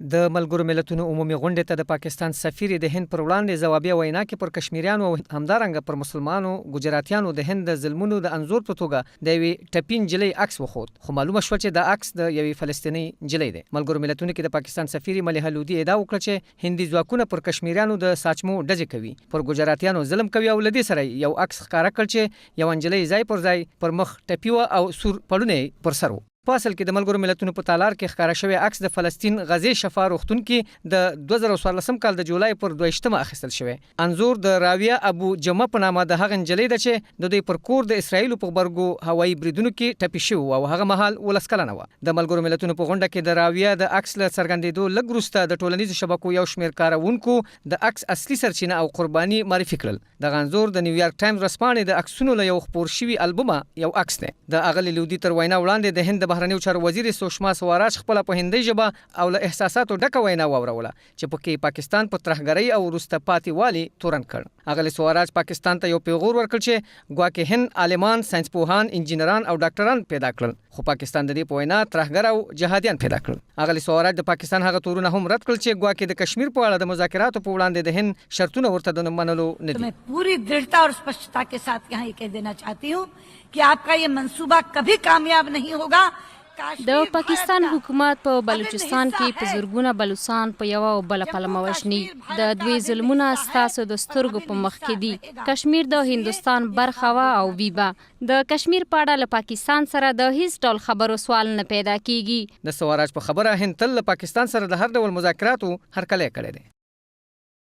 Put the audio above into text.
د ملګرو ملتونو عمومي غونډې ته د پاکستان سفیر د هند پر وړاندې ځوابي وینا کې پر کشمیریانو او همدارنګه پر مسلمانانو ګجراتیانو د هند د ظلمونو د انزور په توګه د یوې ټپي نجلۍ عکس وښود، خو معلومه شوه چې د عکس د یوې فلسطیني نجلۍ دی. ملګرو ملتونو کې د پاکستان سفیر ملیحه لودي ادعا وکړه چې هندي ځواکونه پر کشمیریانو د ساچمو ډزې کوي، پر ګجراتیانو ظلم کوي او له دې سره یو عکس ښکاره کړ چې یو نجلۍ ځای پر ځای پر مخ ټپي وه او سور پړونه پر سر و. په اصل کې د ملګرو ملتونو په تالار کې ښکاره شوی عکس د فلسطین غزې شفا روغتون کې د 2014 کال د جولای پر 22 اخیستل شوی. انزور د راویه ابو جمعه په نامه د هغه نجلۍ ده چې د دوی پر کور د اسرایل په غبرګو هوایي بریدونو کې ټپي شوی او هغه مهال 19 کلنه وه. د ملګرو ملتونو په غونډه کې د راویه د عکس له څرګندېدو لږ وروسته د ټولنیزو شبکو یو شمېر کاروونکو د عکس اصلي سرچینه او قرباني معرفي کړل. د انزور د نیویارک ټایمز ورځپاڼې د عکسونو له یو خپور شوي البومه یو عکس دی. د اغلې لودي تر وینا وړاندې د هند د بهرنیو چارو وزیر سوشما سوراج خپل په هندۍ ژبه او له احساساتو ډکه وینا واوروله چې پکې پاکستان په ترهګرۍ او وروسته پاتې والي تورن کړ. اغلې سوراج پاکستان ته یو پیغور ورکړ چې ګواکې هند عالمان، ساينسپوهان، انجینران او ډاکټران پیدا کړل، خو پاکستان د دې په وینا ترهګر او جهادیان پیدا کړل. اغلې سوراج د پاکستان هغه تورونه هم رد کړل چې ګواکې د کشمیر په اړه د مذاکراتو په وړاندې د هند شرطونه ورته د منلو نه دي. मैं पूरी दृढ़ता और स्पष्टता के साथ यहाँ ये कह देना चाहती हूँ कि आपका ये मंसूबा कभी कामयाब नहीं होगा. د پاکستان حکومت په بلوچستان کې په زرګونه بلوچستان په یو او بل پلمه وشني. د دوی ظلمونه ستاسو د سترګو په مخ کې دي. کشمیر د هندستان برخه وا او ویبا. د کشمیر په اړه له پاکستان سره د هیڅ ډول خبرو سوال نه پیدا کیږي. د سوراج په خبره هند تل له پاکستان سره د هر ډول مذاکراتو هرکلی کړی دی.